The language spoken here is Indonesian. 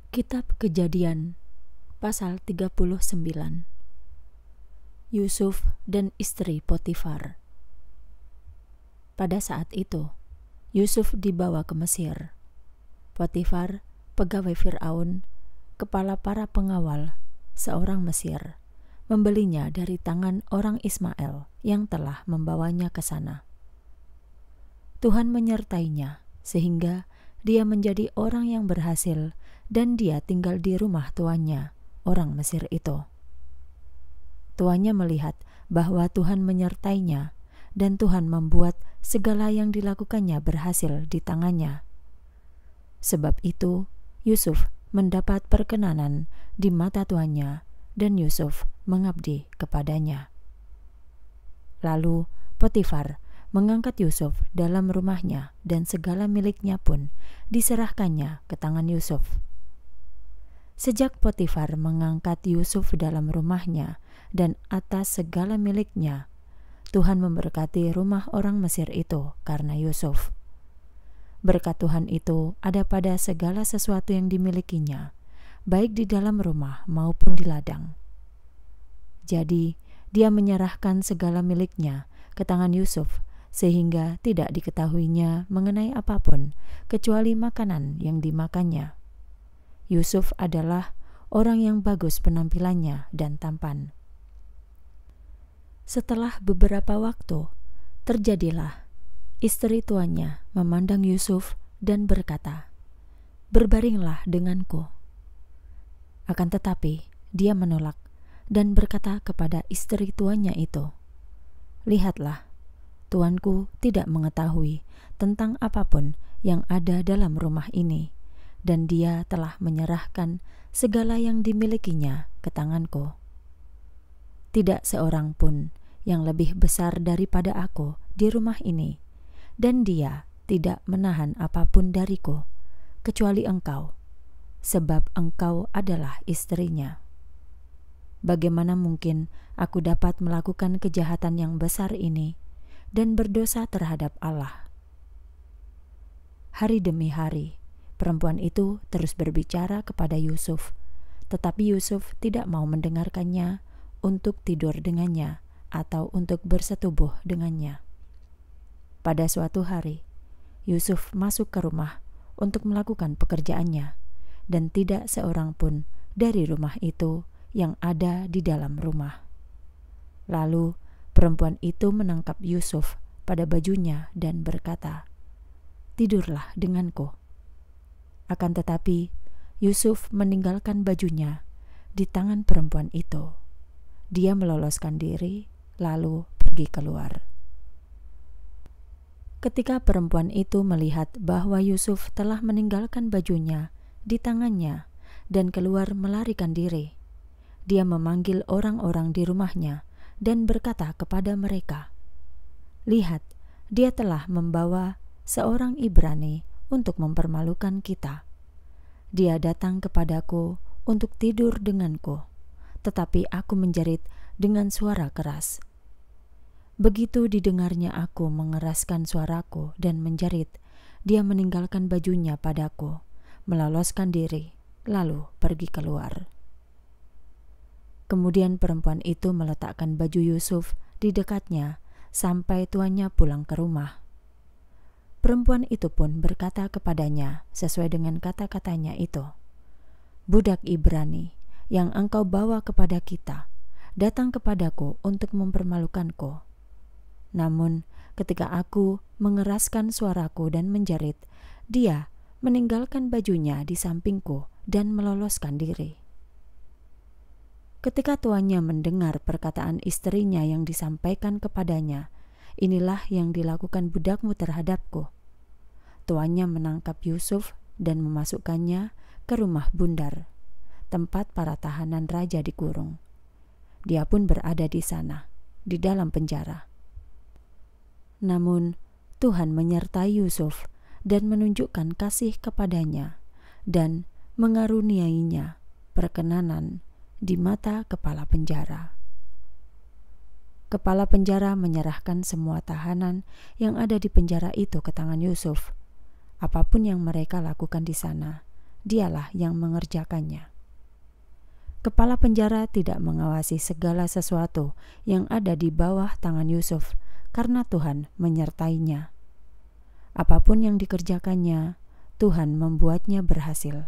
Kitab Kejadian pasal 39. Yusuf dan istri Potifar. Pada saat itu, Yusuf dibawa ke Mesir. Potifar, pegawai Firaun, kepala para pengawal, seorang Mesir, membelinya dari tangan orang Ismail yang telah membawanya ke sana. Tuhan menyertainya sehingga dia menjadi orang yang berhasil dan dia tinggal di rumah tuannya, orang Mesir itu. Tuannya melihat bahwa Tuhan menyertainya dan Tuhan membuat segala yang dilakukannya berhasil di tangannya. Sebab itu, Yusuf mendapat perkenanan di mata tuannya dan Yusuf mengabdi kepadanya. Lalu Potifar mengangkat Yusuf dalam rumahnya dan segala miliknya pun diserahkannya ke tangan Yusuf. Sejak Potifar mengangkat Yusuf dalam rumahnya dan atas segala miliknya, Tuhan memberkati rumah orang Mesir itu karena Yusuf. Berkat Tuhan itu ada pada segala sesuatu yang dimilikinya, baik di dalam rumah maupun di ladang. Jadi, dia menyerahkan segala miliknya ke tangan Yusuf, sehingga tidak diketahuinya mengenai apapun kecuali makanan yang dimakannya. Yusuf adalah orang yang bagus penampilannya dan tampan. Setelah beberapa waktu, terjadilah istri tuannya memandang Yusuf dan berkata, "Berbaringlah denganku." Akan tetapi dia menolak dan berkata kepada istri tuannya itu, "Lihatlah, tuanku tidak mengetahui tentang apapun yang ada dalam rumah ini, dan dia telah menyerahkan segala yang dimilikinya ke tanganku. Tidak seorang pun yang lebih besar daripada aku di rumah ini, dan dia tidak menahan apapun dariku, kecuali engkau, sebab engkau adalah istrinya. Bagaimana mungkin aku dapat melakukan kejahatan yang besar ini dan berdosa terhadap Allah?" Hari demi hari, perempuan itu terus berbicara kepada Yusuf, tetapi Yusuf tidak mau mendengarkannya untuk tidur dengannya atau untuk bersetubuh dengannya. Pada suatu hari, Yusuf masuk ke rumah untuk melakukan pekerjaannya, dan tidak seorang pun dari rumah itu yang ada di dalam rumah. Lalu perempuan itu menangkap Yusuf pada bajunya dan berkata, "Tidurlah denganku." Akan tetapi Yusuf meninggalkan bajunya di tangan perempuan itu. Dia meloloskan diri lalu pergi keluar. Ketika perempuan itu melihat bahwa Yusuf telah meninggalkan bajunya di tangannya dan keluar melarikan diri, dia memanggil orang-orang di rumahnya dan berkata kepada mereka, "Lihat, dia telah membawa seorang Ibrani untuk mempermalukan kita. Dia datang kepadaku untuk tidur denganku, tetapi aku menjerit dengan suara keras. Begitu didengarnya aku mengeraskan suaraku dan menjerit, dia meninggalkan bajunya padaku, meloloskan diri, lalu pergi keluar." Kemudian perempuan itu meletakkan baju Yusuf di dekatnya sampai tuannya pulang ke rumah. Perempuan itu pun berkata kepadanya sesuai dengan kata-katanya itu, "Budak Ibrani yang engkau bawa kepada kita datang kepadaku untuk mempermalukanku. Namun ketika aku mengeraskan suaraku dan menjerit, dia meninggalkan bajunya di sampingku dan meloloskan diri." Ketika tuannya mendengar perkataan istrinya yang disampaikan kepadanya, "Inilah yang dilakukan budakmu terhadapku," tuannya menangkap Yusuf dan memasukkannya ke rumah bundar, tempat para tahanan raja dikurung. Dia pun berada di sana, di dalam penjara. Namun Tuhan menyertai Yusuf dan menunjukkan kasih kepadanya dan mengaruniainya perkenanan di mata kepala penjara. Kepala penjara menyerahkan semua tahanan yang ada di penjara itu ke tangan Yusuf. Apapun yang mereka lakukan di sana, dialah yang mengerjakannya. Kepala penjara tidak mengawasi segala sesuatu yang ada di bawah tangan Yusuf karena Tuhan menyertainya. Apapun yang dikerjakannya, Tuhan membuatnya berhasil.